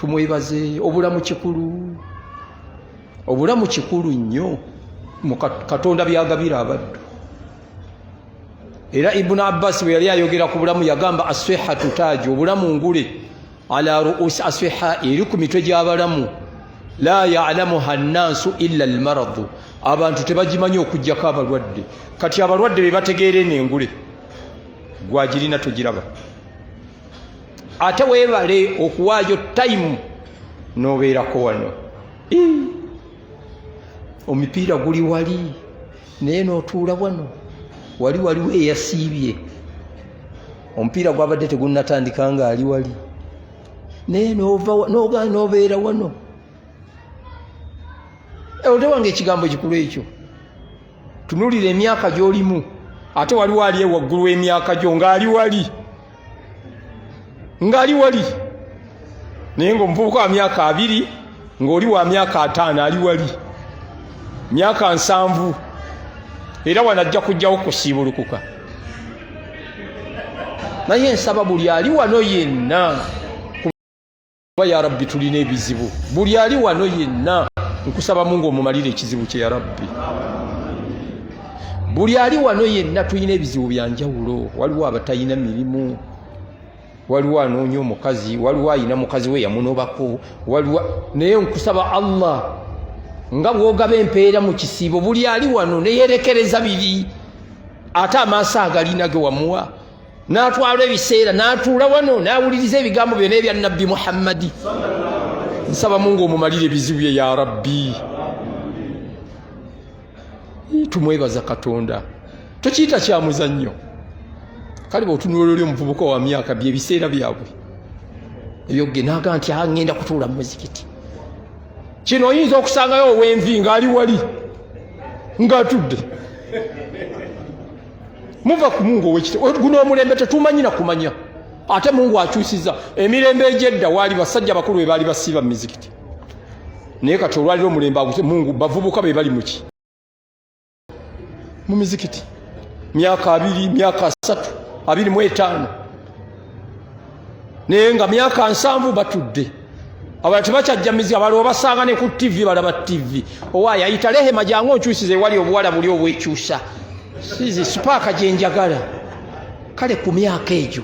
tumwebaze. Obulamu kikulu, obulamu kikulu nnyo. Katonda byagabira abaddu. Era Ibn Abbas bwe yali ayogera ku bulamu yagamba as-sihhatu taaju, obulamu ngule ala ru'usi as-sihha, eri ku mitwe gy'abalamu. La ya'lamuha an-naasu illa al-maradu, abantu tebagimanyi okujjako abalwadde. Kati abalwadde be bategeere n'engule gwagirina tugiraba. Ate weebale okuwaayo time n'obeerako wano. Omipiira guli wali naye n'otuula wano, wali waliwo eyasiibye. Omupiira gwabadde tegunnatandika nga ali wali naye n'obeera wano. Otewange ekigambo kikulu ekyo. Tunulira emyaka gy'olimu, ate waliwo ali ewaggulu w'emyaka gyo ng'ali wali, ng'ali wali. Naye ng'omuvubuka wa myaka 2 ng'oli wa myaka 5 ali wali, myaka 7, era wanajja kujjawo kusiibulukuka. Naye nsaba buli ali wano yenna, kuba ya Rabbi tulina ebizibu, buli ali wano yenna nkusaba Mungu omumalire ekizibu kye ya Rabbi. Buli ali wano yenna tulina ebizibu bya njawulo. Waliwo abatalina mirimu, waliwo anoonya omukazi, waliwo ayina mukazi we yamunobako, waliwo. Naye nkusaba Allah nga bw'ogaba empeera mu kisiibo, buli ali wano neyerekereza biri, ate amaaso agalina ge wamuwa, n'atwala ebiseera n'atuula wano n'awuliriza ebigambo byonna ebya Nabbi Muhammadi. Nsaba Mungu omumalire ebizibu bye ya Rabbi. Tumwebaza Katonda, tokiyita kya muzannyo. Kale bw'otunula oli omuvubuka wa myaka bye biseera byabwe ebyo, naga nti ngenda kutuula mu muzikiti. Kino oyinza okusangayo ow'envi ng'ali wali ng'atudde. Muva ku Mungu ow'ekitiibwa. Guno omulembe tetumanyi na kumanya, ate Mungu akyusiza. Emirembe egy'edda waali basajja bakulu be baali basiiba mu mizikiti, naye kati olwaliro omulembe aguse Mungu bavubuka be bali muki mu mizikiti. Myaka 2, myaka 3, 25, naye nga myaka 7 batudde. Abalala tebakyajja mizikiti, abalala obasanga ne ku TV balaba TV. Owaaye ayita lehema jangu onkyusize wali obuwala buli obwekyusa. Sizi sipaaka gye njagala. Kale ku myaka egyo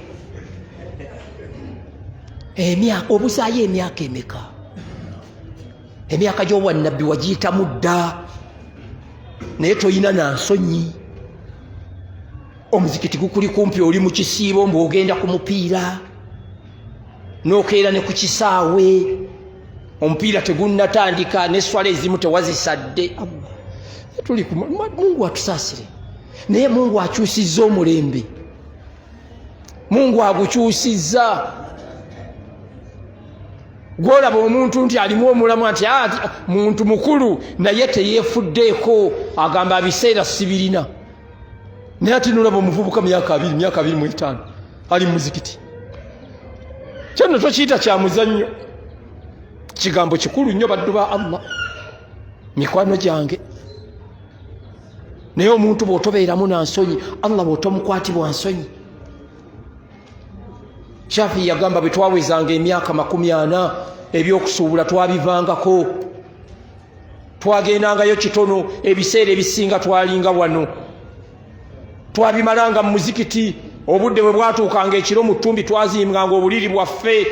obuzaayo emyaka emeka? Emyaka gy'obwannabbi wagiyitamu dda, naye toyina na nsonyi. Omuzikiti gukuli kumpi, oli mu kisiibo mbw'ogenda ku mupiira, n'okeera ne ku kisaawe, omupiira tegunnatandika, n'esswala ezimu tewazisadde. Tuli ku Mungu atusaasire, naye Mungu akyusizza omulembe. Mungu agukyusizza. Gwolaba omuntu nti alimu omulamu nti muntu mukulu naye teyeefuddeeko, agamba ebiseera sibirina. Naye ati nolaba omuvubuka myaka 2, myaka 25 ali mu muzikiti. Kino tokiyita kya muzannyo, kigambo kikulu nnyo baddu ba Allah, mikwano gyange. Naye omuntu bw'otobeeramu na nsonyi, Allah bw'otomukwatibwa nsonyi. Shafi yagamba bwe twawezanga emyaka 40 ebyokusuubula twabivangako, twagendangayo kitono, ebiseera ebisinga twalinga wano, twabimalanga mu muzikiti. Obudde bwe bwatuukanga ekiro mu ttumbi twazimbanga obuliri bwaffe,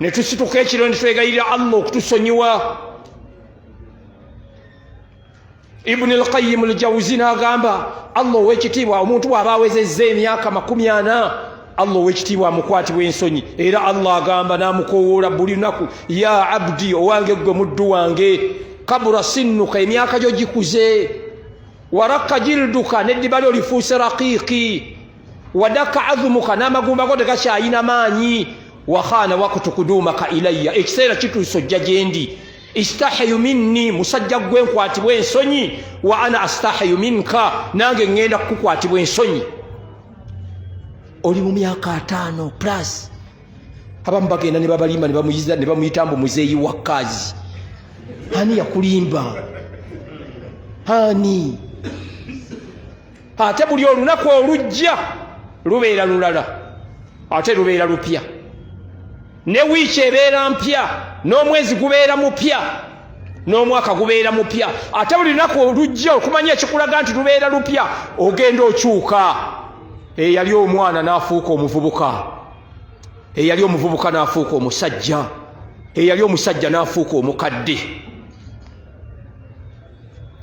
ne tusituka ekiro ne twegayirira Allah okutusonyiwa. Ibn al-Qayyim al-Jawzi n'agamba Allah ow'ekitiibwa, omuntu bw'aba awezezza emyaka 40 Allah ow'ekitiibwa amukwatibwa ensonyi. Era Allah agamba n'amukoowoola buli lunaku, ya abdi, owange gwe muddu wange, kabura sinnuka, emyaka gyo gikuze, waraka jilduka, n'eddiba lyo lifuuse raqiiqi, wadaka adhumuka, n'amagumba go tegakyayina maanyi, wakhaana wakutu kudumaka ilayya, ekiseera kituuse ojja gye ndi. Istahayu minni, musajja gwe nkwatibwa ensonyi, wa ana astahayu minka, nange ngenda kukwatibwa ensonyi. Oli mu myaka 5 plus, abamu bagenda ne babalimba ne bamuyita mbu muzeeyi wa kazi. Ani yakulimba? Ani? Ate buli olunaku olujja lubeera lulala, ate lubeera lupya. ne wiiki ebeera mpya, n'omwezi gubeera mupya, n'omwaka gubeera mupya. Ate buli lunaku olujja okumanya ekikulaga nti lubeera lupya, ogenda okyuka. Eyali omwana n'afuuka omuvubuka, eyali omuvubuka n'afuuka omusajja, eyali omusajja n'afuuka omukadde.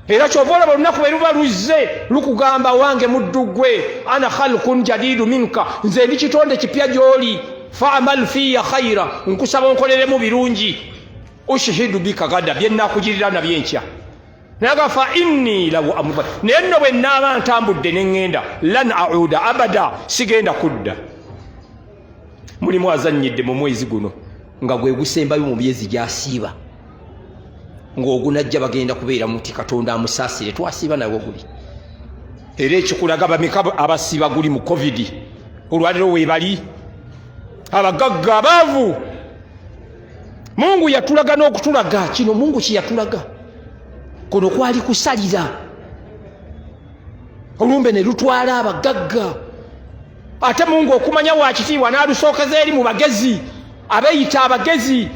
Era kyova olaba olunaku bwe luba luzze lukugamba wange muddu gwe, ana khalqun jadidu minka, nze ndi kitonde kipya gy'oli, fa'amal fiya khaira, nkusaba onkoleremu birungi, ushihidu bika gada, bye nnakugirira nabyo enkya. Naga fa inni law amba, naye nno bwe nnaaba ntambudde ne ŋŋenda, lan auda abada, sigenda kudda. Mulimu azannyidde mu mwezi guno nga gwe gusembayo mu myezi gy'asiiba, ng'ogunajja bagenda kubeera muti Katonda amusaasire, twasiiba nawe guli. Era ekikulaga bameka abasiiba guli mu covid, olwaliro weebali abagagga abaavu. Mungu yatulaga n'okutulaga kino, Mungu kiyatulaga kuno kwali kusalira, olumbe ne lutwala abagagga. Ate Mungu okumanya wakitiibwa n'alusookeza eri mu bagezi, abeeyita abagezi,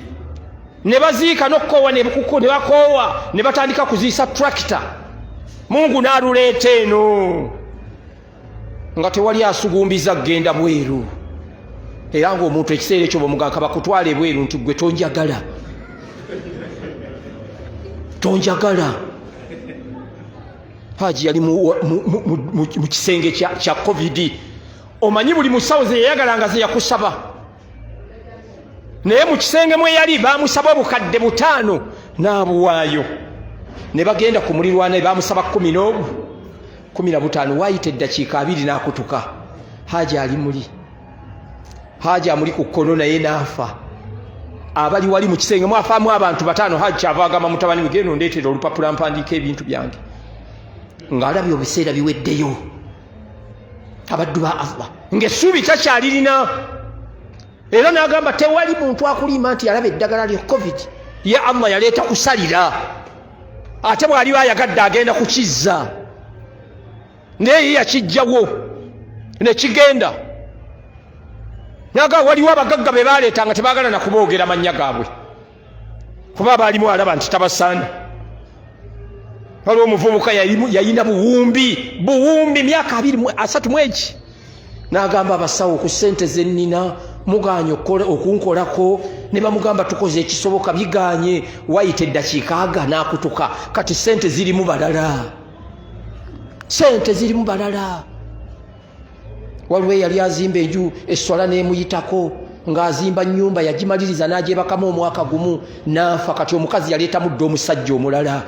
ne baziika n'okukoowa ne bakoowa, ne batandika kuziisa tractor. Mungu n'aluleeta eno nga tewali asugumbiza genda bweru. Era ng'omuntu ekiseera ekyo bw'omuganga bakutwala ebweru nti gwe tonjagala, tonjagala. Haji yali mu kisenge kya covid. Omanyi buli musawo ze yayagalanga ze yakusaba, naye mu kisenge mwe yali bamusaba obukadde 5 n'abuwaayo. Ne bagenda ku mulirwana bamusaba 15 waayita eddakiika 2 n'akutuka. Haji ali muli, Haji amuli ku kkono naye n'afa. Abali wali mu kisenge mwafaamu abantu 5. Haji kyava agamba mutabani we, genda ondeetera olupapula mpandiika ebintu byange, ng'alabye obiseera biweddeyo. Abaddu ba Allah ng'essuubi takyalirina. Era n'agamba tewali muntu akulima nti alaba eddagala lya covid, ye Allah yaleeta kusalira. Ate bw'ali bayagadde agenda kukizza, naye ye yakijjawo ne kigenda. Naga waliwo abagagga be baleeta nga tebaagala na kuboogera mannya gaabwe, kuba baalimu alaba nti tabasaana. Waliwo omuvubuka yayina buwumbi myaka 23 mwegi, n'agamba abasawo ku ssente ze nnina muganye okunkolako. Ne bamugamba tukoze ekisoboka, biganye. Wayita eddakiika 4 n'akutuka. Kati ssente zirimu balala, ssente zirimu balala. Waliwo yali azimba enju, esswala n'emuyitako ng'azimba nnyumba, yagimaliriza n'agyebakamu omwaka gumu n'afa. Kati omukazi yaleeta mudde omusajja omulala,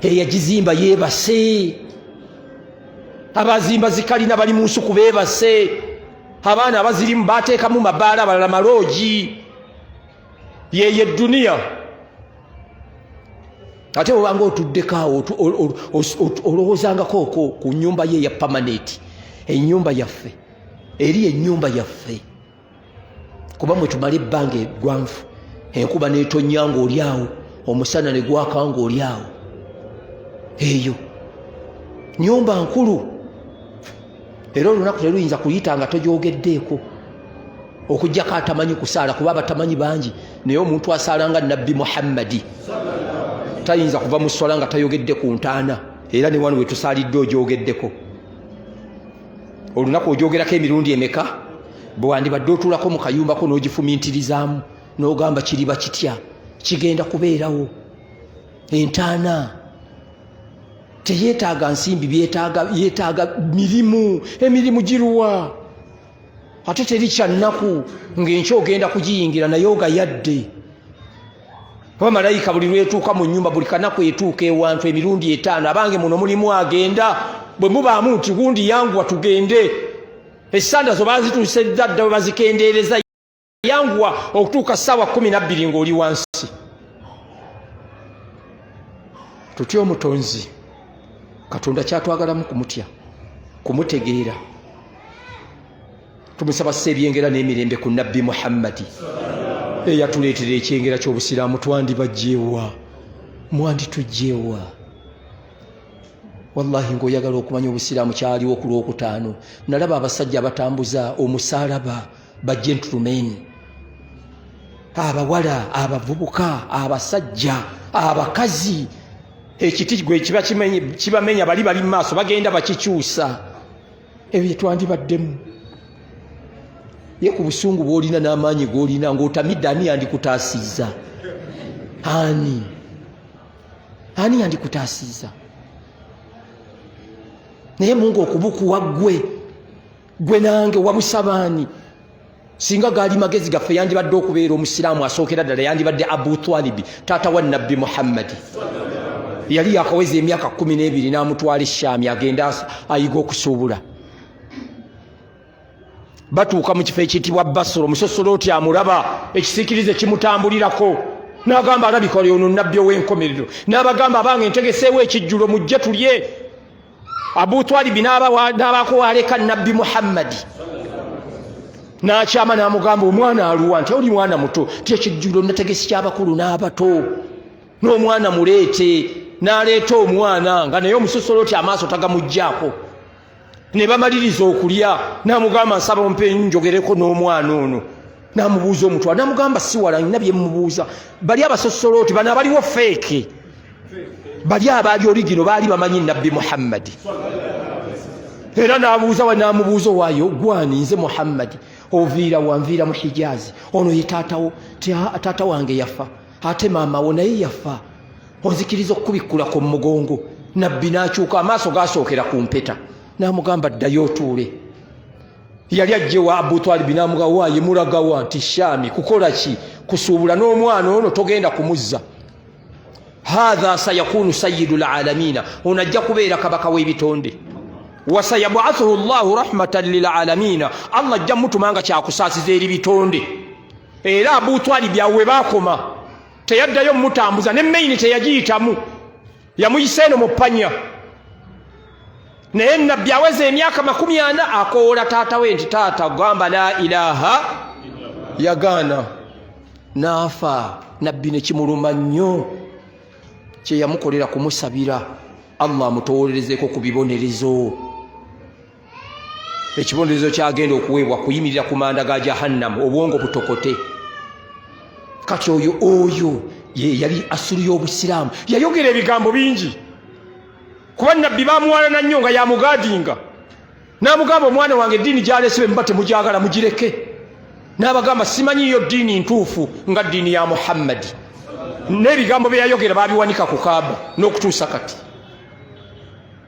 eyagizimba yeebase. Abazimba zikalina bali mu nsuku beebase. Abaana abazirimu baateekamu mabaala, abalala maloogi. Yeye dduniya. Ate obanga otuddeko awo olowoozangako ku nnyumba ye ya permanent, ennyumba yaffe eri ennyumba yaffe. Kuba mwe tumala ebbanga eggwanvu, enkuba n'etonnya ng'oli awo, omusana ne gwaka ng'oli awo. Eyo nnyumba nkulu. Era olunaku teluyinza kuyita nga togyogeddeeko, okugjako atamanyi kusaala, kuba abatamanyi bangi. Naye omuntu asaala nga Nabbi Muhammadi tayinza kuva mu swala nga tayogedde ku ntaana. Era ne wano we tusaalidde ogyogeddeko. Olunaku ogyogerako emirundi emeka? Bwe wandibadde otuulako mu kayumbako n'ogifumiintirizaamu n'ogamba kiriba kitya, kigenda kubeerawo. Entaana teyeetaaga nsimbi, yeetaaga mirimu. Emirimu giruwa? Ate teri kyannaku ng'enkya ogenda kugiyingira naye ogayadde. Bamalayika buli lwetuuka mu nnyumba, buli kanaku etuuka ewantu emirundi 5. Abange muno mulimu agenda, bwe mubaamu nti gundi yanguwa tugende. Essanda zo baazituuse ddadda bwe bazikendeereza, yanguwa okutuuka ssaawa 12 ng'oli wansi. Tutya omutonzi Katonda kyatwagalamu kumutya, kumutegeera. Tumusaba ebyengera n'emirembe ku Nabbi Muhammadi eyatuleetera ekyengera ky'obusiraamu. Twandibajjeewa, mwanditujjeewa. Wallahi ng'oyagala okumanya obusiraamu kyaliwo ku Lwokutaano, nalaba abasajja abatambuza omusaalaba ba gentlemen abawala abavubuka abasajja abakazi ekiti gwe kibamenya bali mu maaso bagenda bakikyusa ebyo twandibaddemu ye ku busungu bw'olina n'amaanyi g'olina ng'otamidde ani yandikutaasiza ani yandikutaasiza naye Mungu okubukuwa gwe nange wabusabaani singa gaali magezi gaffe yandibadde okubeera omusiraamu asookera ddala yandibadde Abu Twalibi taata wa Nabbi Muhammadi yali yakaweza emyaka 12 n'amutwala Eshaami agenda ayiga okusuubula batuuka mu kifo ekiyitibwa Basra omusosolooti amulaba ekisiikirize kimutambulirako n'agamba alabika oli ono nnabbi ow'enkomerero n'abagamba abange ntegeseewo ekijjulo mujje tulye Abu Twalibi n'abaako aleka Nabbi Muhammadi n'akyama n'amugamba omwana aluwa nti oli mwana muto ti ekijjulo nategesi ky'abakulu n'abato n'omwana muleete n'aleeta omwana nga naye omusosolooti amaaso tagamugjaako ne bamaliriza okulya n'amugamba nsaba ompe njogereko n'omwana ono n'amubuuza omutwala n'amugamba si wala nina bye mmubuuza bali abasosolooti bano abaliwo feeke bali abaali oligino baali bamanyi Nabbi Muhammadi era n'amubuuza waayo gwani nze Muhammadi oviira wanviira mu Hijaazi ono ye taatawo taata wange yafa ate maama wo naye yafa onzikiriza okukubikkulako mu mugongo Nabbi n'akyuka amaaso gaasookera ku mpeta n'amugamba ddayo otuule yali ajjewa Abu Twalibi n'amugamba waaye mulagawa nti Shaami kukola ki kusuubula n'omwana ono togenda kumuzza hadha sayakunu sayyidul alamina ono ajja kubeera kabaka w'ebitonde wasayabuathuhu llahu rahmatan lil alamina Allah ajja mutumanga kyakusaasiza eri bitonde era Abu Twalibi awe baakoma teyaddayo mutambuza ne maini teyagiyitamu yamuyisa eno mu ppanya naye Nabbi aweze emyaka 40 akoola taata we nti taata gamba la ilaha yagaana naafa Nabbi ne kimuluma nnyo kye yamukolera kumusabira Allah amutowolerezeko ku bibonerezo ekibonerezo kyagenda okuweebwa kuyimirira ku manda ga Jahannam obwongo butokote kati oyo ye yali asulu y'obusiraamu yayogera ebigambo bingi kuba Nabbi bamuwalana nnyo nga yamugaadinga n'amugamba omwana wange eddiini gy'alese mba temujagala mugireke n'abagamba simanyiyo ddiini ntuufu nga ddiini ya Muhammadi n'ebigambo bye yayogera baabiwanika ku Kaaba n'okutuusa kati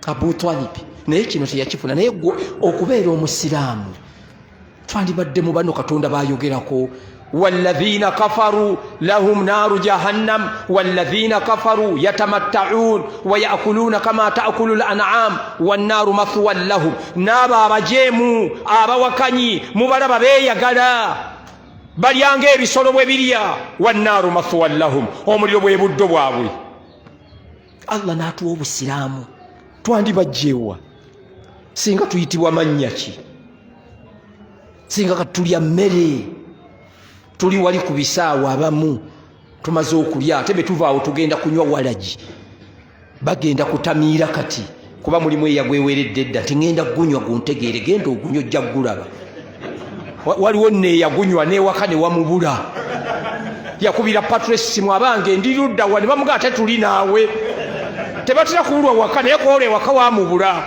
Abu Twalibi naye kino teyakifuna naye okubeera omusiraamu twandibadde mu bano Katonda bayogerako والذين كفروا لهم نار جهنم والذين كفروا يتمتعون ويأكلون كما تأكل الأنعام والنار مثوى لهم نابا بجيمو آبا وكني مبارا بيغالا balyange ebisolo bwe birya wannaaru mathwa lahum omuliro bwe buddo bwabwe Allah n'atuwa obusiraamu twandibajjeewa singa tuyitibwa mannya ki singa katulya mmere tuli wali ku bisaawa abamu tumaze okulya ate betuvaawo tugenda kunywa walagi bagenda kutamiira kati kuba mulimu eyagweweredde dda tingenda gunywa guntegeere genda ogunywa ojja gulaba waliwo neeyagunywa neewaka ne wamubula yakubira patresimu abange ndi ludda wa ne bamugaa ate tuli naawe tebatera kubulwa waka naye koola ewaka wamubula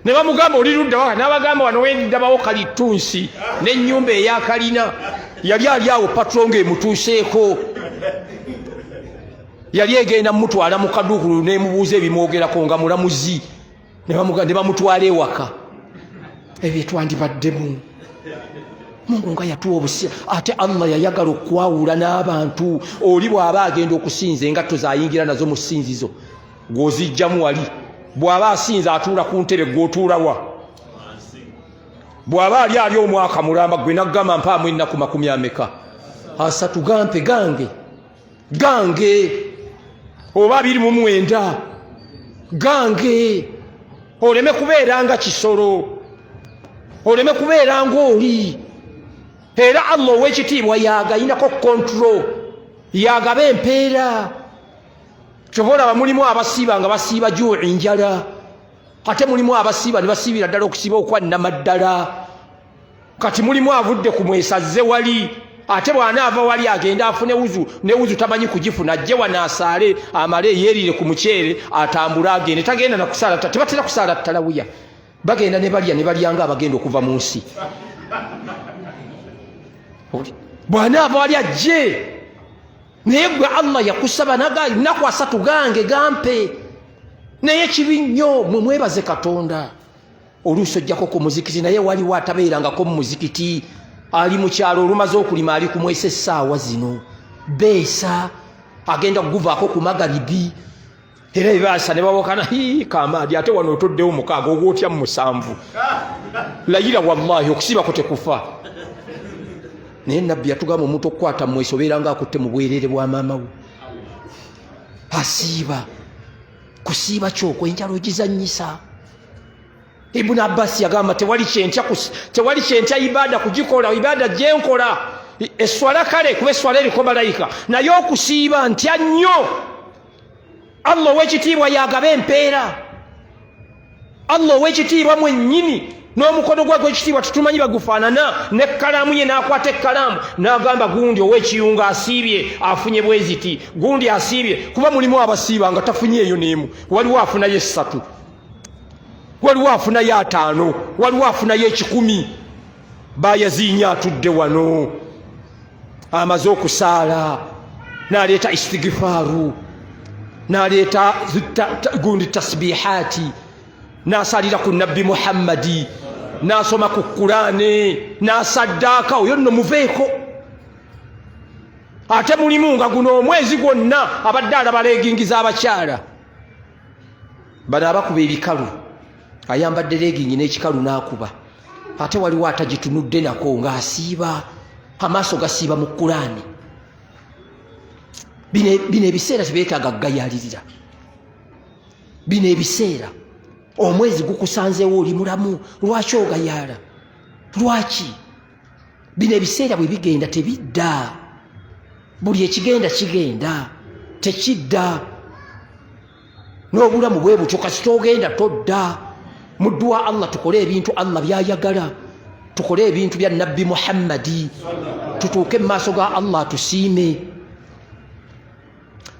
ne bamugamba oli ludda waka n'abagamba wano wendabawo kalitunsi n'ennyumba eyakalina yali ali awo patro ng'emutuuseeko yali egenda mutwala mu kaduukulu n'emubuuza ebimwogerako nga mulamuzi ne bamutwala ewaka ebyo twandibaddemu Mungu nga yatuwa obusiraamu ate Allah yayagala okwawula n'abantu oli bw'aba agenda okusinza engatto zayingira nazo mu ssinzizo gw'ozijjamu wali bw'aba asinza atuula ku ntebe gw'otuulawa bw'aba ali omwaka mulamba gwe naggamba mpaamu ennaku 40 asatu gampe gange oba 29 gange oleme kubeera nga kisolo oleme kubeera ng'oli era Allah ow'ekitiibwa yagayinako control yagaba empeera kyoboolaba mulimu abasiiba nga basiiba juuci njala ate mulimu abasiiba ne basiibira ddala okusiiba okwannama ddala kati mulimu avudde ku mwesazze wali ate bw'anaava wali agenda afune wuzu ne wuzu tamanyi kugifuna ajje wano asaale amale yeerire ku muceere atambule agende tagenda na kusaala tebatera kusaala ttalawiya bagenda ne balya ne balyanga abagenda okuva mu nsi bw'anaava wali ajje naye gwe Allah yakusaba naku 3 gange gampe naye kibi nnyo mwe mwebaze Katonda oluusi ojjako ku muzikiti naye waliwo atabeerangako mu muzikiti ali mu kyalo olumaze okulima ali kumwesa essaawa zino beesa agenda kuguvaako ku magalibi era ebaasa ne bawokana kamaadi ate wano otoddewo 6 ogwotya mu 7 layira wallahi okusibako tekufa naye nabbi yatugamba omuntu okukwata mweso obeeranga akutte mu bwereere bwa maama we asiiba kusiiba kyokwo enjala ogizannyisa Ibn Abbas yagamba tewali kyentya ibada kugikola ibada gyenkola eswala kale kuba eswala eriko malayika naye okusiiba ntya nnyo Allah ow'ekitiibwa yagaba empeera Allah ow'ekitiibwa mwennyini n'omukono gwe gw'ekitiibwa tetumanyi bagufaanana n'ekkalaamu ye n'akwata ekkalaamu n'agamba gundi ow'ekiyunga asiibye afunye bweziti gundi asiibye kuba mulimu abasiiba nga tafunyeeyo n'emu waliwo afunayo 3 waliwo afunayo 5 waliwo afunayo 10 bayaziinya atudde wano amaze okusaala n'aleeta istigifaaru n'aleeta gundi tasbihaati n'asalira ku nabbi Muhammadi n'asoma ku Qur'ani n'asaddaaka oyo nno muveeko ate mulimu nga guno omwezi gwonna abadde alaba leegingi z'abakyala bano abakuba ebikalu ayambadde leegingi n'ekikalu n'akuba ate waliwo atagitunudde nako ng'asiiba amaaso gasiiba mu Qur'ani bino ebiseera tebeetaaga gayalirira bino ebiseera omwezi gukusanzeewo oli mulamu lwaki ogayaala lwaki bino ebiseera bwe bigenda tebidda buli ekigenda kigenda tekidda n'obulamu bwe butyo kasi togenda todda muddu wa Allah tukole ebintu Allah byayagala tukole ebintu bya nabbi Muhammadi tutuuke mu maaso ga Allah tusiime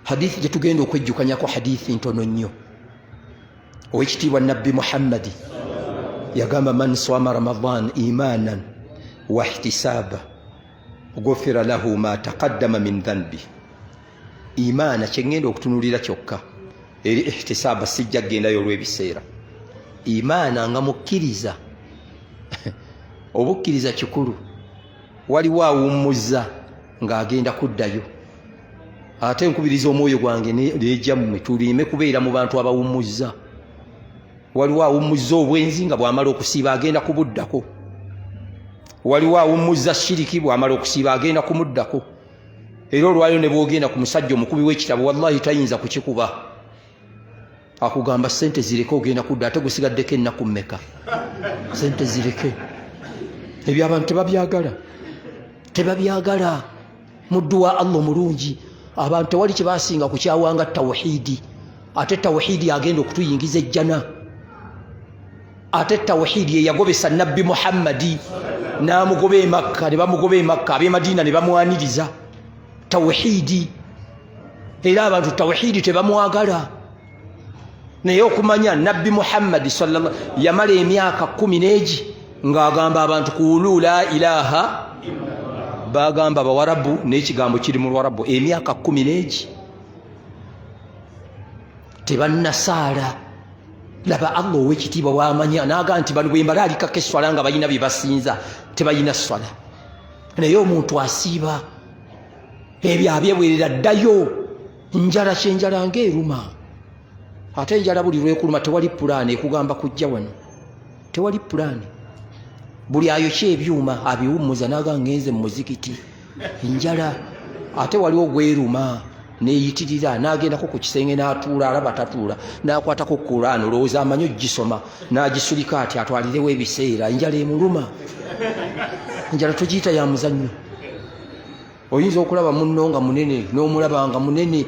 hadithi gye tugenda okwejjukanyako hadithi ntono nnyo owekitiibwa nabbi Muhammadi yagamba man swama ramadan imanan wa ihtisaba ghufira lahu ma taqaddama min dhanbi imaana kyengenda okutunulira kyokka eri ihtisaba sijja gendayo olw'ebiseera imaana nga mukkiriza obukkiriza kikulu waliwo awummuza ng'agenda kuddayo ate nkubiriza omwoyo gwange nejja mmwe tulime kubeera mu bantu abawummuzza waliwo awummuzza obwenzi nga bw'amala okusiiba agenda kubuddako waliwo awummuzza shiriki bw'amala okusiiba agenda kumuddako era olwaliro ne bwogenda ku musajja omukubi w'ekitabo wallahi tayinza kukikuba akugamba sente zireke ogenda kudda ate gusigaddeko ennaku mmeka sente zireke ebyo abantu tebabyagala muddu wa Allah omulungi abantu tewali kye basinga kukyawanga tawhidi ate tawhidi agenda okutuyingiza ejjana ate tawhidi yeyagobesa nabbi Muhammadi n'amugoba e Makka ne bamugoba e Makka ab'e Madiina ne bamwaniriza tawhidi era abantu tawhidi tebamwagala naye okumanya nabbi Muhammadi sallallahu yamala emyaka 10 ng'agamba abantu kuulu la ilaha bagamba abawarabu n'ekigambo kiri mu lwarabu emyaka 10 tebannasaala laba Allah ow'ekitiibwa wamanya n'agamba nti bano bwe mbala alikako eswala nga balina bye basinza tebalina swala naye omuntu asiiba ebyo abyebwerera ddayo njala kyenjala ng'eruma ate enjala buli lwekuluma tewali pulaani ekugamba kujja wano tewali pulaani buli ayokya ebyuma abiwummuza n'agamba ngenze mu muzikiti njala ate waliwo gweruma neyitirira n'agendako ku kisenge n'atuula alaba tatuula n'akwatako Qur'an olowooza amanyi ogisoma n'agisulika ati atwalirewo ebiseera enjala emuluma enjala togiyita ya muzannyo oyinza okulaba munno nga munene n'omulaba nga munene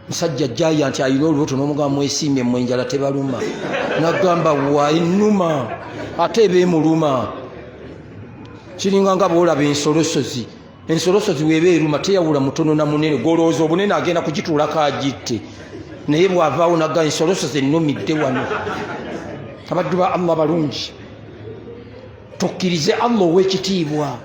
musajja jjaya nti ayina olubuto n'omugamba mwesiimye mmwe enjala tebaluma n'agamba wa ennuma ate eba emuluma kiringa nga boolaba ensolosozi ensoloso ziweeba eruma teyawula mutono na munene golowooza obunene agenda kugituulako agitte naye bw'avaawo nagga ensoloso zennumidde wano. Abaddu ba Allah balungi, tukkirize Allah ow'ekitiibwa.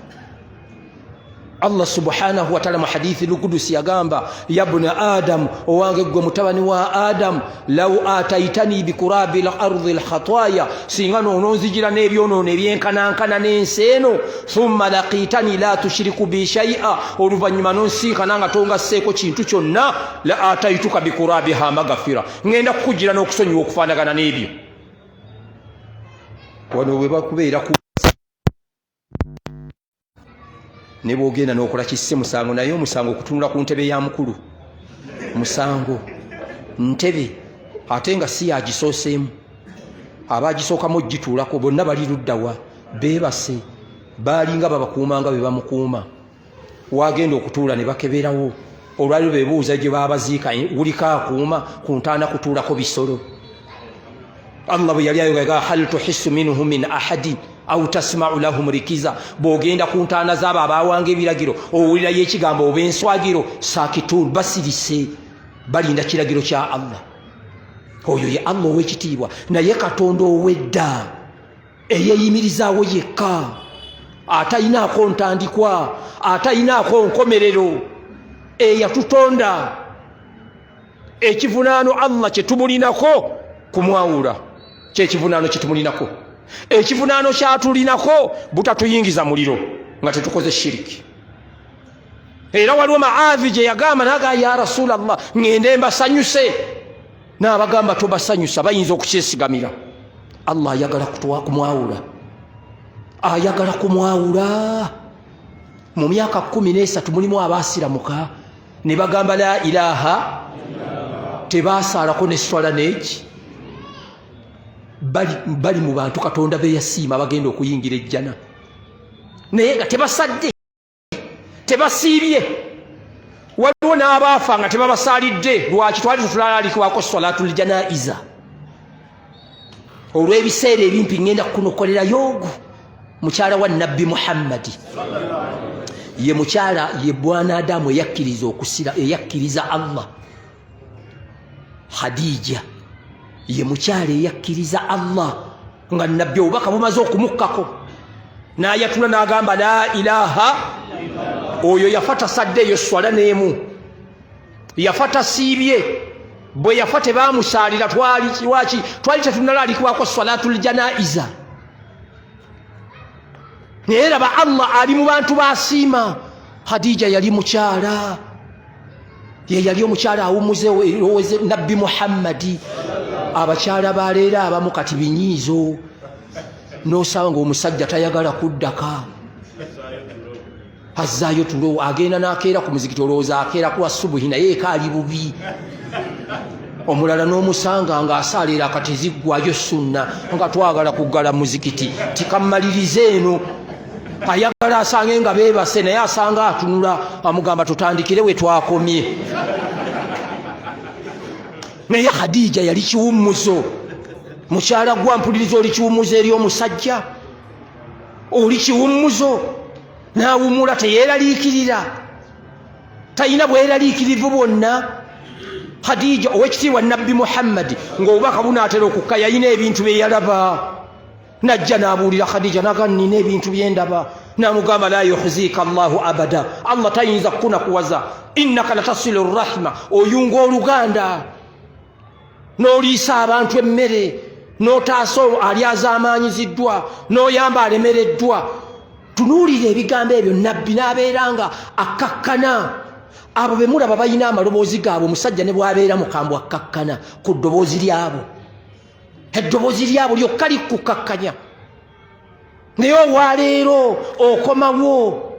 Allah subhanahu wa ta'ala mu hadithi lukudusi yagamba, ya buna Adam, owange gwe mutabani wa Adam, law ataitani bikurabi al-ardi al-khataya, singa n'ononzijira n'ebyonoono ebyenkanankana n'ensi eno, thumma laqitani la tushiriku bi shay'a, oluvannyuma n'onsinkana nga tongasseeko kintu kyonna, la ataituka bikurabiha magafira, ngenda kukugira n'okusonyiwa okufaanagana n'ebyo. Wano bwe bakubeera ku ne bw'ogenda n'okola kisse musango, naye omusango okutunula ku ntebe ya mukulu musango ntebe ate nga si yagisooseemu, abaagisookamu ogituulako bonna bali luddawa beebase, baalinga babakuumanga be bamukuuma. Wagenda okutuula ne bakeberawo, olwaliro bebuuza gye baabaziika, wuliko akuuma ku ntaana kutuulako bisolo. Allah bwe yali ayogaga, hal tuhissu minhum min ahadin aw tasma'u lahum rikiza, bw'ogenda ku ntaana z'abo abaawanga ebiragiro owulirayo ekigambo oba enswagiro, saakituun, basirise, balinda kiragiro kya Allah. Oyo ye Allah ow'ekitiibwa, naye Katonda ow'edda eyeeyimirizaawo yekka, atayinaako ntandikwa, atayinaako nkomerero, eyatutonda. Ekivunaano Allah kye tumulinako kumwawula, kyekivunaano kye tumulinako. Ekivunaano kyatulinako butatuyingiza muliro nga tetukoze shiriki. Era waliwo Maadhi gye yagamba naga, ya Rasulallah, ngende mbasanyuse, n'abagamba tobasanyusa, bayinza okukyesigamira. Allah ayagala kumwawula, ayagala kumwawula. Mu myaka 13 mulimu abaasiramuka ne bagamba la ilaha, tebasaalako neswala neeki, bali mu bantu Katonda be yasiima bagenda okuyingira ejjana, naye nga tebasadde, tebasiibye. Waliwo n'abaafa nga tebabasaalidde. Lwaki? Twali tutulaalikiwako salatul janaiza. Olw'ebiseera ebimpi ngenda kukunokolerayo ogu mukyala wa Nabbi Muhammadi, ye mukyala, ye bwana Adamu eyakkiriza okusira, eyakkiriza Allah. Khadija ye mukyala eyakkiriza Allah nga Nabbi obubaka bumaze okumukkako, n'ayatula n'agamba la ilaha. Oyo yafa tasaddeeyo swala n'emu, yafa tasiibye. Bwe yafa tebaamusaalira. Twali tetunalalikiwako salatul janaiza. Naye raba Allah ali mu bantu basiima. Khadija yali mukyala, ye yali omukyala awumuze Nabbi Muhammadi. Abakyala baleera abamu kati binyiizo, n'osanga omusajja tayagala kuddaka, azzaayo tulo, agenda n'akeera ku muzikiti, olowooza akeera ku asubuhi, naye ekaali bubi. Omulala n'omusanga ng'asaalira akatezi ggwayo sunna, nga twagala kuggala muzikiti, tikammalirize eno. Ayagala asange nga beebase, naye asanga atunula, amugamba tutandikire we twakomye. Naye Khadija yali kiwummuzo. Mukyala gwa mpuliriza, oli kiwummuzo eri omusajja, oli kiwummuzo. N'awummula, teyeeraliikirira, talina bweraliikirivu bwonna. Khadija ow'ekitiibwa Nabbi Muhammadi ng'obubaka bunaatera okukka, yalina ebintu bye yalaba. Najja n'abuulira Khadija, naga nnina ebintu bye ndaba. N'amugamba la yukhzika Allahu abada, Allah tayinza kukunakuwaza. Innaka latasilu rahma, oyunga oluganda, n'oliisa abantu emmere, n'otaasa ali azaamaanyiziddwa, n'oyamba alemereddwa. Tunuulira ebigambo ebyo Nabbi n'abeeranga akkakkana. Abo be mulaba balina amaloboozi gaabwe, omusajja ne bw'abeera mukambwe akkakkana ku ddoboozi lyabo. Eddoboozi lyabo lyokka likukkakkanya. Naye olwaleero okomawo,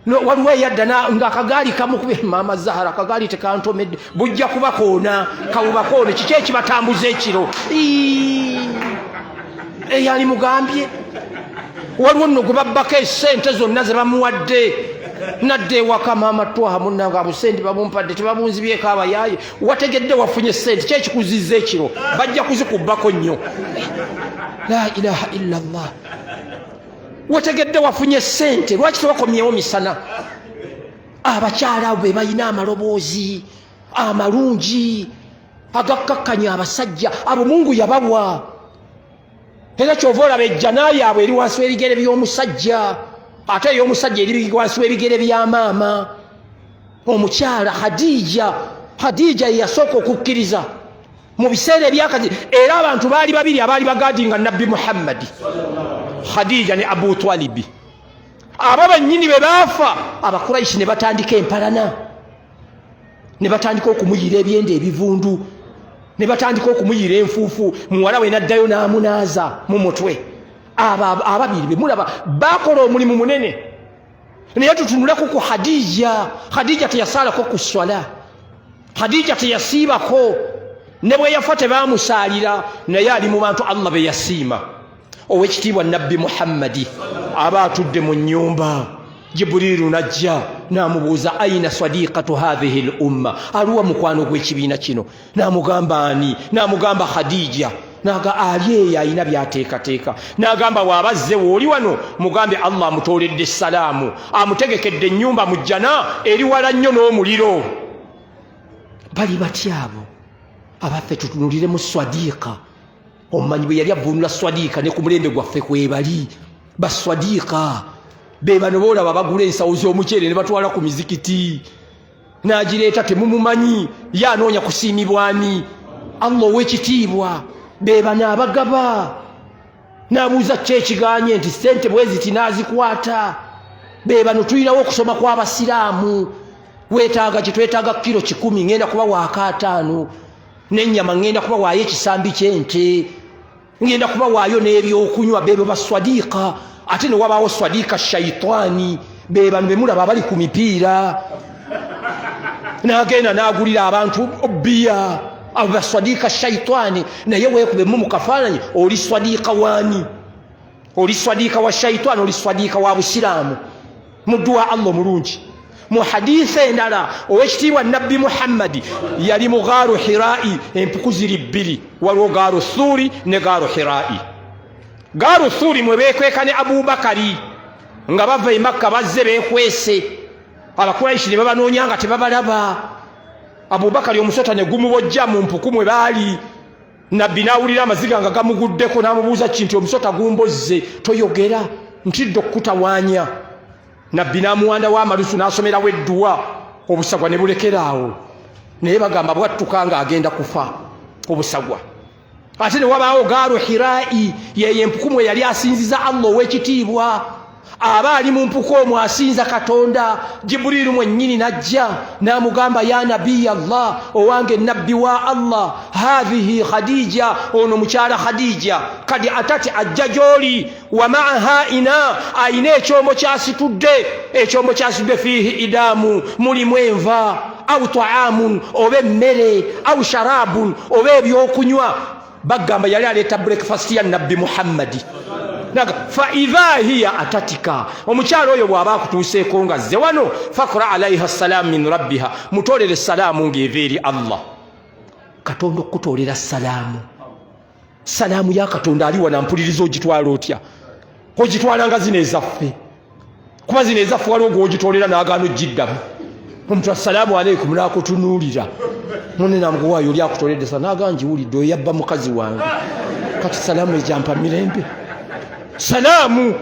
waliwo eyadda ng'akagaali kamukubye, Maama Zahara, akagaali tekantomedde, bujja kuba koona, kawuba koona, kiki ekibatambuza ekiro? Eyali mugambye. Waliwo nno gwe babbako esente zonna ze bamuwadde, nadde ewaka Maama Twaha munnange abusente babumpadde, tebabunzibyeko abayaaye. Wategedde wafunye sente, ki ekikuzizza ekiro? Bajja kuzikubbako nnyo. La ilaha illa Allah. Wategedde wafunye sente, lwaki tewakomyewo misana? abakyala be balina amaloboozi amalungi agakkakkanya abasajja abo Mungu yabawa era kyova olaba ejjana yaabwe eri wansi w'ebigere by'omusajja ate ey'omusajja eri wansi w'ebigere bya maama omukyala Khadija yasooka okukkiriza mu biseera ebyakati era abantu baali babiri abaali bagaadinga Nabbi Muhammadi Khadija ne Abu Talibi abo bennyini be baafa Abakuraishi ne batandika empalana ne batandika okumuyira ebyenda ebivundu ne batandika okumuyira enfuufu muwala we n'addayo n'amunaaza mu mutwe ababiri be mulaba bakola omulimu munene naye tutunulako ku Khadija teyasaalako ku swala Khadija teyasiibako ne bwe yafa tebaamusaalira naye ali mu bantu Allah be yasiima ow'ekitiibwa Nabbi Muhammadi aba atudde mu nnyumba Jibrilu najja n'amubuuza aina sadiqatu hadhihi al-umma aluwa mukwano gw'ekibiina kino n'amugamba ani n'amugamba Khadija naga aliye ayina byateekateeka n'agamba waabazze wooli wano mugambe Allah amutooledde salaamu amutegekedde ennyumba mu jjana eri wala nnyo n'omuliro bali batyabo abaffe tutunulire mu swadiqa omumanyi bwe yali avunula swadiqa ne ku mulembe gwaffe kwebali baswadiqa be bano boolaba bagula ensawo z'omuceere ne batwala ku mizikiti n'agireeta temumumanyi ye anoonya kusiimibwani Allah ow'ekitiibwa be bano abagaba n'abuuza ki ekiganye nti ssente bwe ziti n'azikwata be bano tulinawo okusoma kw'abasiraamu weetaaga kye twetaaga kilo 10 ngenda kuba waaka 5 n'ennyama ngenda kuba waayo ekisambi ky'ente ngenda kuba waayo n'ebyokunywa bebo baswadiqa ate ne wabaawo swadiqa shaitani be bano be mulaba bali ku mipiira n'agenda n'agulira abantu bbiya abo baswadiqa shaitani naye weekubemu mu kafaananyi oli swadiqa waani oli swadiqa wa shaitani oli swadiqa wa busiraamu muddu wa Allah mulungi mu hadiisi endala ow'ekitiibwa Nabbi Muhammadi yali mu gaaru Hiraai empuku ziri 2 waliwo gaaru Thuuri ne gaaru Hiraai gaaru Thuuri mwe beekweka ne Abubakari nga bava e Makka bazze beekwese Abakuraishi ne babanoonya nga tebabalaba Abubakari omusota ne gumubojja mu mpuku mwe baali Nabbi n'awulira amaziga nga gamuguddeko n'amubuuza kinti omusota gumbozze toyogera ntidde okukutawaanya Nabbi n'amuwanda w'amalusu n'asomerawo edduwa obusagwa ne bulekeraawo naye bagamba bwattuka ng'agenda kufa obusagwa ate ne wabaawo gaaru Hiraai yeyo empuku mwe yali asinziza Allah ow'ekitiibwa aba ali mu mpuku omwo asinza Katonda Jibrilu mwennyini najja n'amugamba ya Nabiya Allah owange nabbi wa Allah hadhihi Khadija ono mukyala Khadija kadi atati ajja gy'oli wa ma'aha ayina ekyombo kyasitudde fihi idamu mulimu enva au ta'amun oba emmere au sharabun oba ebyokunywa bagamba yali aleeta breakfast ya Nabbi Muhammadi naga fa idha hiya atatika omukyalo oyo bw'aba akutuuseeko nga zze wano fakra alaiha salam min rabbiha mutoolere salaamu ng'eva eri Allah Katonda okutoolera salaamu ya Katonda ali wana mpuliriza ogitwala otya ogitwala nga zino ezaffe kuba zino ezaffe waliwo gw'ogitoolera n'agaana ogiddamu omuntu assalaamu aleikum n'akutunuulira mune namuguwaayo oli akutooledde sa n'agaa njiwulidde oyo yabba mukazi wange kati salaamu ejampa mirembe salaamu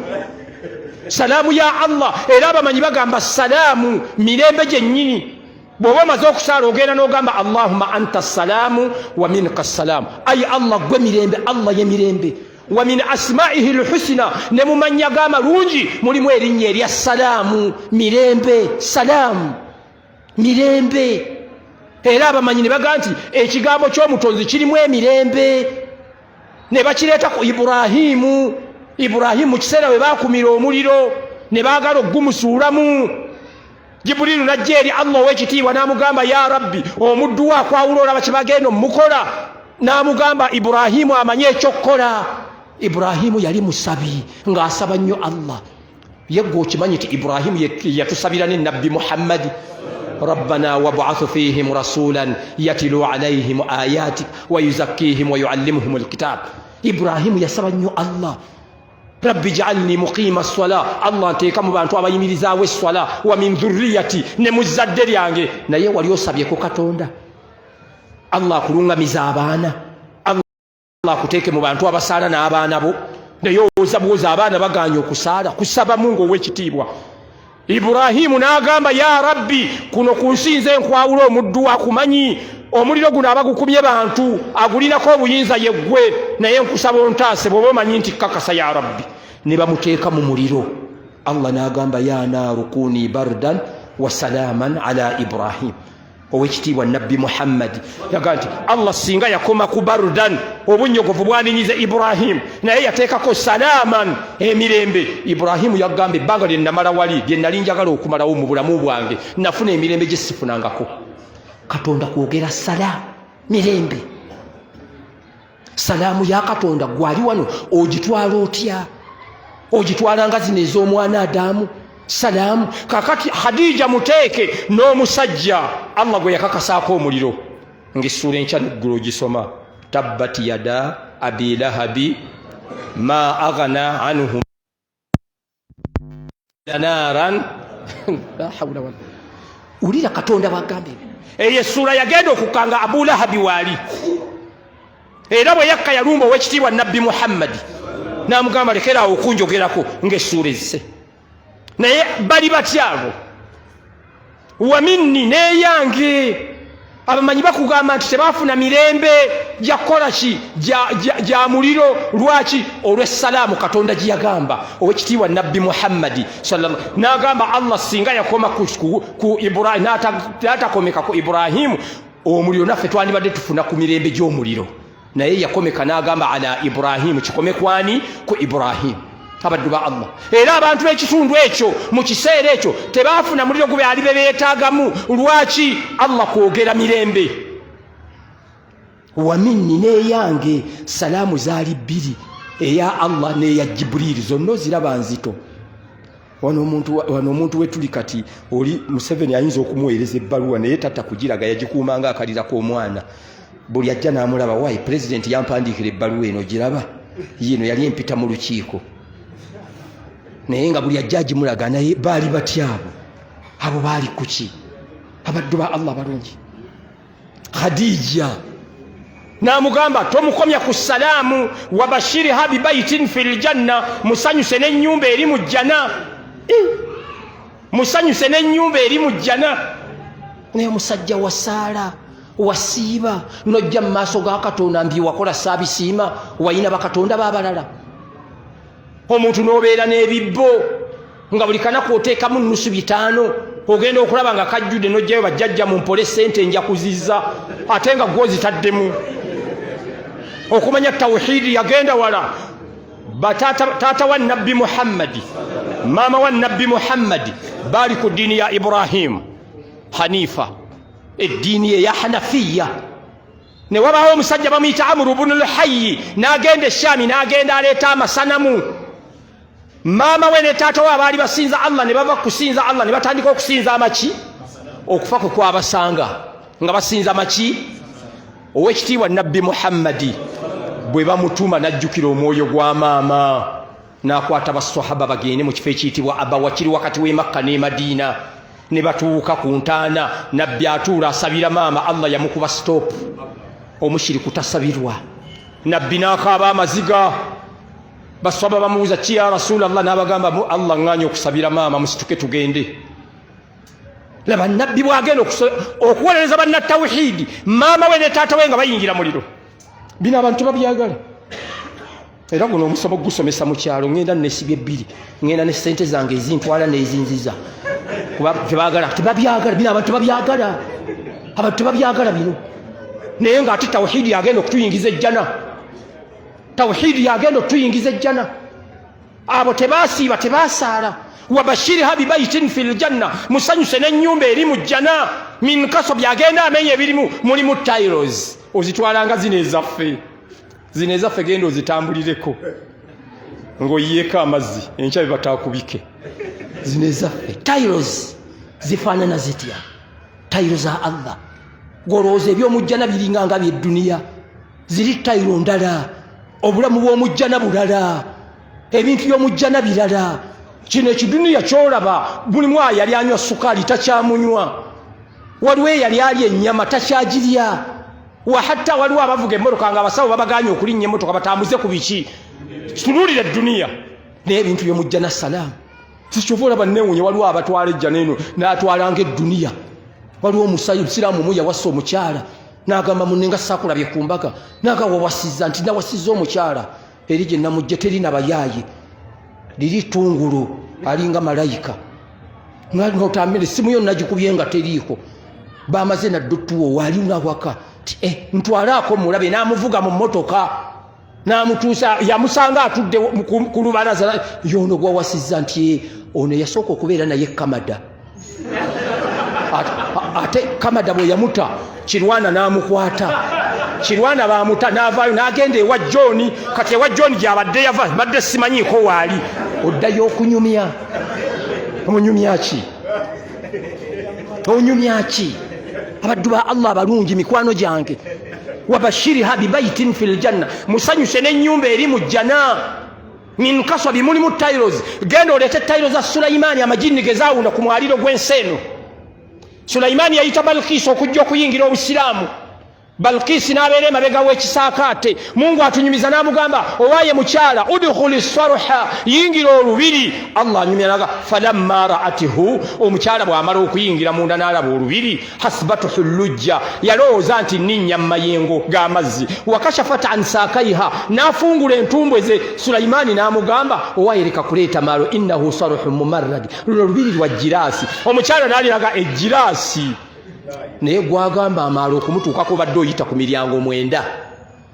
ya Allah era abamanyi bagamba salaamu mirembe gyennyini bw'oba omaze okusaala ogenda n'ogamba Allahumma anta salaamu wa minka salaamu ayi Allah gwe mirembe Allah ye mirembe wa min asma'ihi lhusna ne mu mannya g'amalungi mulimu erinnya erya salaamu salaamu mirembe era abamanyi ne bagamba nti ekigambo ky'omutonzi kirimu emirembe ne bakireeta ku Ibrahimu mu kiseera bwe baakumira omuliro ne baagala okugumusuulamu Jibrilu najja eri Allah ow'ekitiibwa n'amugamba ya Rabbi omuddu wa akwawula olaba kye bagenda omukola n'amugamba Ibrahimu amanye ekyokukola Ibrahimu yali musabi ng'asaba nnyo Allah ye gwe okimanyi nti Ibrahimu yatusabira ne Nabbi Muhammadi ربنا وابعث فيهم رسولا يتلو عليهم آياتك ويزكيهم ويعلمهم الكتاب إبراهيم يسبني الله rabbi ja'alni muqima as-sala Allah nteeka mu bantu abayimirizaawo esswala wa min dhurriyati ne muzadde lyange naye wali osabye ko Katonda Allah akulungamiza abaana Allah akuteeke mu bantu abasaala n'abaana bo naye obuuza abaana baganye okusaala kusaba Mungu ow'ekitiibwa Ibrahimu n'agamba ya rabbi kuno kunsinze nkwawula omuddu akumanyi omuliro guno abagukumye bantu agulinako obuyinza yeggwe naye nkusaba ontaase bw'oba omanyi nti kakasa ya rabbi ne bamuteeka mu muliro Allah n'agamba ya naaru kuni bardan wa salaaman ala Ibrahim owekitiibwa nabbi Muhammad yaga nti Allah singa yakoma ku bardan obunyogovu bwaninyize Ibrahim naye yateekako salaaman emirembe Ibrahimu yagamba ebbanga lye namala wali lye nali njagala okumalawo mu bulamu bwange nafuna emirembe gye sifunangako Katonda kwogera salaamu mirembe salaamu ya Katonda gwali wano ogitwala otya ogitwala nga zino ez'omwana Adamu salaamu kakati Khadija muteeke n'omusajja Allah gwe yakakasaako omuliro ng'essula enkya n'eggulu ogisoma tabbati yada abi lahabi ma aghna anhu naran la hawla wala ulira Katonda bagambe eyo essula yagenda okukanga Abu Lahabi waali era bwe yakka yalumba ow'ekitiibwa nabbi Muhammad n'amugamba lekeraawo okunjogerako ng'essula ezise naye bali batyabo wa minni neyange abamanyi bakugamba nti tebafuna mirembe gya kukola ki gya muliro lwaki olw'essalaamu Katonda gye yagamba ow'ekitiibwa nabbi Muhammadi n'agamba Allah singa yakoma ku Ibrahim n'atakomeka ku Ibrahimu omuliro naffe twandibadde tufuna ku mirembe gy'omuliro naye yakomeka n'agamba ala Ibrahimu kikome kwani ku Ibrahimu abaddu ba Allah era abantu b'ekitundu ekyo mu kiseera ekyo tebaafuna muliro gube ali be beetaagamu lwaki Allah kwogera mirembe wa minni neyange salaamu zaali bbiri eya Allah n'eya Jibril zonna oziraba nzito wano omuntu wetuli kati oli Museveni ayinza okumuweereza ebbaluwa naye tata kugiraga yagikuumanga akalira k'omwana buli ajja n'amulaba waayi pulezidenti yampandiikira ebbaluwa eno giraba yino yali empita mu lukiiko naye nga buli ajja agimulaga naye baali batyabo abo baali kuki abaddu ba Allah balungi Khadija n'amugamba tomukomya ku salaamu wabashiriha bibaitin fil janna musanyuse n'ennyumba eri mu jjana musanyuse n'ennyumba eri mu jjana naye omusajja wasaala wasiiba nojja mu maaso ga Katonda mbi wakola saabisiima wayina bakatonda b'abalala omuntu n'obeera n'ebibbo nga buli kanaku oteekamu nnusu 5 ogenda okulaba nga kajjudde n'ojjayo bajjajja mu mpole ssente njakuzizza ate nga gwe ozitaddemu okumanya tawhidi yagenda wala taata wa nabbi Muhammadi maama wa nabbi Muhammadi baali ku ddiini ya Ibrahim Hanifa eddiini ye ya Hanafiya ne wabaawo omusajja bamuyita Amru bnu Luhayyi n'agenda eshami n'agenda aleeta amasanamu maama we ne taata we abaali basinza Allah ne bava kusinza Allah ne batandika okusinza amaki okufa kwe kwabasanga nga basinza amaki ow'ekitiibwa nabbi Muhammadi bwe bamutuma n'ajjukira omwoyo gwa maama n'akwata baswahaba bagende mu kifo ekiyitibwa Abawa kiri wakati w'e Makka ne Madiina ne batuuka ku ntaana nabbi atuula asabira maama Allah yamukuba stop omushiriku tasabirwa nabbi n'akaaba amaziga baswaba bamubuuza ki ya Rasulallah n'abagamba Allah nganye okusabira maama musituke tugende laba nabbi bwagenda okuwolereza bannatawhidi maama we ne taata we nga bayingira muliro bino abantu babyagala era guno omusomo gusomesa mu kyalo ngenda nesibye 2 ngenda ne sente zange ezintwala nezinziza kuba tebabyagala bino abantu babyagala bino naye nga ate tawhidi yagenda okutuyingiza ejjana tawhidi yagenda okutuyingiza ejjana abo tebasiiba tebasaala wabashiriha bibaitin fil janna musanyuse n'ennyumba eri mu jjana min kaso byagenda amenye ebirimu mulimu tiles ozitwalanga zino ezaffe genda ozitambulireko ng'oyiyeeko amazzi enkya bataakubike zino ezaffe tiles zifaanana zitya tiles za Allah golowooza eby'omujjana biringanga by'edduniya ziri tayiro ndala obulamu bw'omujjana bulala ebintu by'omujjana birala. Kino ekidunia kyolaba bulimu yali anywa sukaali takyamunywa, waliwo eyali alya ennyama takyagirya, wahatta waliwo abavuga emmotoka nga abasawo babaganye okulinnya emmotoka batambuze ku biki. Tunuulira eddunia naye ebintu by'omujjana salaamu. Sikyova olaba neewunya waliwo abatwala ejjana eno n'atwalanga eddunia. Waliwo omusiraamu mu yawasa omukyala n'agamba munne nga saakulabye ku mbaga, n'agamba wawasizza nti nawasizza omukyala eri gye namujje terina bayaaye, liri tungulu alinga malayika. Ng'otambire simu yonna gikubye nga teriiko, bamaze naddutuwo wali nawaka ntwalaako mulabe, n'amuvuga mu mmotoka n'amutuusa, yamusanga atudde ku lubalaza. Yono gwawasizza nti ono yasooka okubeera naye Kamada. Ate Kamada bwe yamuta Kirwana n'amukwata, Kirwana bamuta n'avaayo n'agenda ewa John. Kati ewa John gy'abadde yava badde simanyiiko waali. Oddayo okunyumya, omunyumya ki? Onyumya ki? Abaddu ba Allah abalungi, mikwano gyange, wabashiriha bibaitin fil janna, musanyuse n'ennyumba eri mu jjana. Min kasabi, mulimu tiles. Genda oleete tiles za Sulaimaani amajini ge zaawuna ku mwaliro gw'ensi eno. Sulaimaani yayita Balkisi okujja okuyingira obusiraamu. Balkisi n'abeera emabega w'ekisaakaate. Mungu atunyumiza n'amugamba owaaye mukyala udkhuli sarha, yingira olubiri. Allah anyumya naga falamma ra'atihu, omukyala bw'amala okuyingira munda n'alaba olubiri, hasbatuhu lujja, yalowooza nti nninnya mu mayengo g'amazzi. Wakashafat an saakaiha, n'afungula entumbwe ze. Sulaimaani n'amugamba owaaye leka kuleeta maalo, innahu sarhun mumarrad, luno lubiri lwa jiraasi. Omukyala n'aliraga ejjiraasi, naye gwagamba amaalo okumutuukako badde oyita ku miryango 9,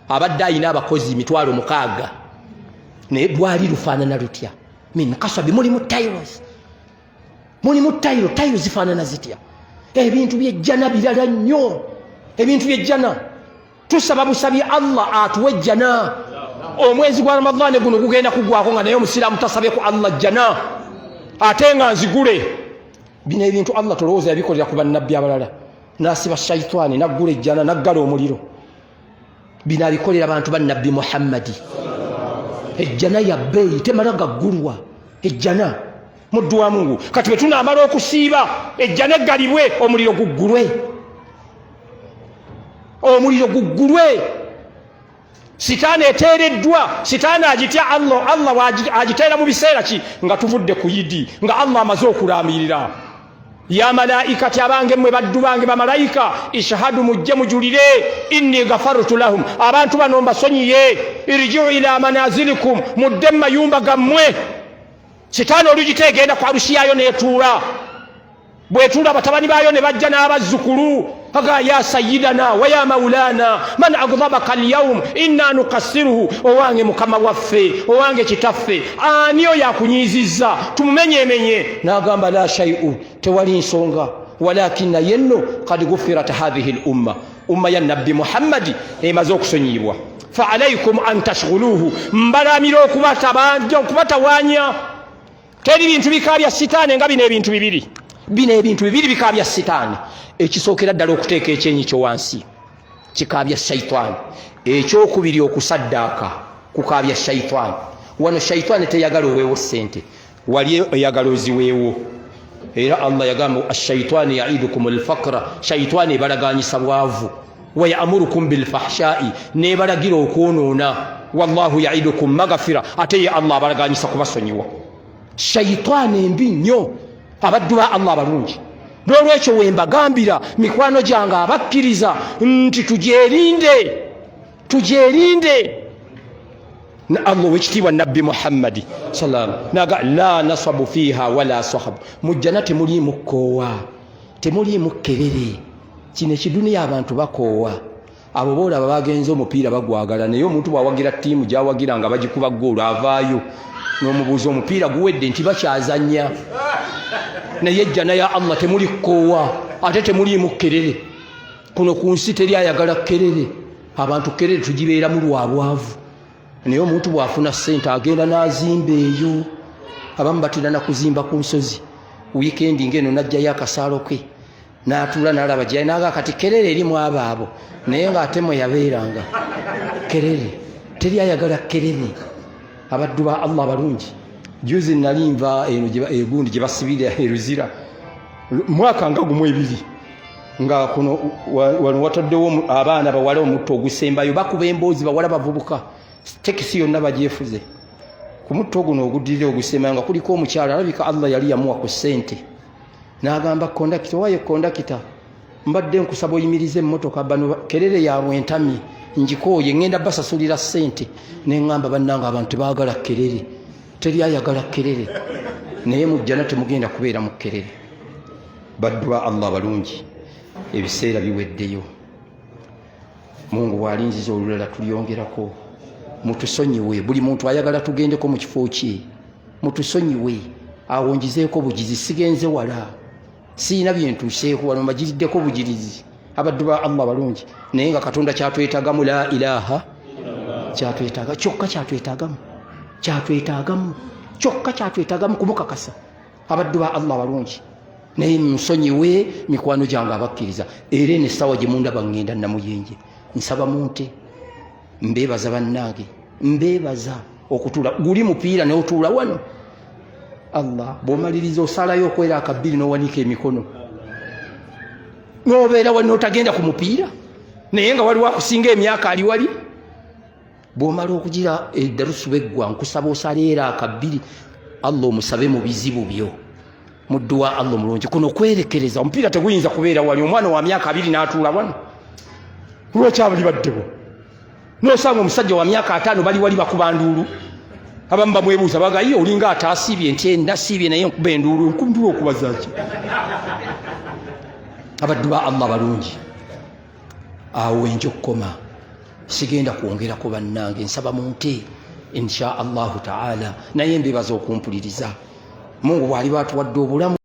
abadde ayina abakozi 600, naye lwali lufaanana lutya? Min kasabi, mulimu tiles, mulimu tiles zifaanana zitya? Ebintu by'ejjana birala nnyo, ebintu by'ejjana. Tusaba busabi Allah atuwe ejjana. Omwezi gwa Ramadhaani guno gugenda kugwako nga naye omusiraamu tasabye ku Allah jjana ate nga nzigule. Bino ebintu Allah tolowooza yabikolera ku bannabbi abalala, n'asiba shayitaani n'aggula ejjana n'aggala omuliro. Bino abikolera abantu ba Nabbi Muhammadi. Ejjana ya bbeeyi, temala gaggulwa ejjana, muddu wa Mungu. Kati bwe tunaamala okusiiba ejjana eggalibwe, omuliro guggulwe, omuliro guggulwe. Sitaani eteereddwa, sitaani agitya Allah agiteera mu biseera ki? Nga tuvudde ku yidi, nga Allah amaze okulaamirira. Ya malaikati, abange mmwe baddu bange bamalayika, ishahadu, mujje mujulire, inni gafartu lahum, abantu bano mbasonyiye, irji'u ila manazilikum, mudde mu mayumba gammwe. Sitaani olugiteegenda kwa rushiyayo neetuula, bwetuula batabani baayo ne bajja n'abazzukulu, aga ya sayyidana wa ya maulana man aghdabaka alyawm inna nukassiruhu, owange mukama waffe, owange kitaffe, ani oyo akunyiizizza tumumenyemenye. N'agamba la shay'u, tewali nsonga, walakina yenno kad gufirat hadhihi al umma, umma ya Nabbi Muhammadi emaze okusonyiyibwa. Fa alaykum an tashghuluhu, mbalamira okubatawaanya. Teri bintu bikabya sitaani nga bino ebintu bibiri. Bino ebintu bibiri bikabya sitaani. Ekisookera ddala okuteeka ekyenyi kyo wansi, kikabya shayitaani. Ekyokubiri okusaddaaka, kukabya shayitaani. Wano shayitaani teyagala oweewo ssente, wali eyagala oziweewo. Era Allah yagamba ashayitaani yaidukum alfaqra, shayitaani ebalaganyisa bwavu. Wa ya'murukum bilfahshai, nebalagira okwonoona. Wallahu yaidukum maghfira, ate ye Allah abalaganyisa kubasonyiwa. Shayitaani embi nnyo, abaddu ba Allah abalungi. N'olwekyo wembagambira mikwano gyange abakkiriza nti tugyerinde. Na Allah wekitiibwa Nabbi Muhammadi naga la nasabu fiha wala sahab, mujjana temuliimu kkoowa, temuliimu kkerere. Kino ekiduniya abantu bakoowa. Abo boolaba bagenze omupiira bagwagala, naye omuntu bw'awagira ttiimu gy'awagira nga bagikuba ggoolo avaayo, n'omubuuza omupiira guwedde nti bakyazannya. Naye ejjana ya Allah temuli kkoowa, ate temuliimu kkerere. Kuno ku nsi teri ayagala kkerere. Abantu kkerere tugibeeramu lwa bwavu. Naye omuntu bw'afuna ssente agenda n'azimba eyo. Abamu batera na kuzimba ku nsozi. Wiikendi ng'eno n'ajjayo akasaalo ke, n'atuula n'alaba gye naga kati kkerere erimu abaabo, naye ng'ate mwe yabeeranga kkerere. Teri ayagala kkerere. abaddu ba Allah balungi juzi nalimva eno egundi gye basibira eruzira mwaka nga gumu ebiri nga kuno wano wataddewo abaana bawala omutto ogusembayo bakuba emboozi bawala bavubuka tekisi yonna bagyefuze ku mutto guno oguddirira ogusembayo nga kuliko omukyala alabika Allah yali yamuwa ku ssente n'agamba kondakita waye kondakita mbadde nkusaba oyimirize emmotoka bano kerere yaabwe entamye njikooye ngenda basasulira ssente neŋŋamba bannanga abantu tebaagala kerere teri ayagala kerere naye mujjana temugenda kubeera mu kerere baddu ba Allah balungi ebiseera biweddeyo Mungu bw'alinziza olulala tulyongerako mutusonyiwe buli muntu ayagala tugendeko mu kifo kye mutusonyiwe awo njizeeko bugizi sigenze wala siina byentuuseeko wano mbagiriddeko bugirizi abaddu ba Allah balungi naye nga Katonda kyatwetagamu la ilaha kyatwetaga kyokka kyatwetagamu kyokka kyatwetagamu kumukakasa abaddu ba Allah balungi naye musonyiwe mikwano gyange abakkiriza era n'essawa gye mundaba ŋŋenda namuyenje nsaba munte mbeebaza bannange mbeebaza okutuula guli mupiira n'otuula wano Allah bw'omaliriza osalayo okwera akabbiri n'owanika emikono n'obeera wali n'otagenda ku mupiira naye nga waliwo akusinga emyaka ali wali bw'omala okugira eddarusu beggwa nkusaba osaleera akabbiri Allah omusabe mu bizibu byo muddu wa Allah mulungi kuno kwerekereza omupiira teguyinza kubeera wali omwana wa myaka 2 n'atuula wano lwekyabali baddewo n'osanga omusajja wa myaka 5 bali wali bakuba nduulu abamu bamwebuuza bagaye olinga ataasiibye nti nasiibye naye nkuba enduulu nkumduula okubazaki abaddu ba Allah balungi awo enjo okukoma sigenda kwongerako bannange nsaba munte insha Allahu taala naye mbebaza okumpuliriza Mungu bw'aliba atuwadde obulamu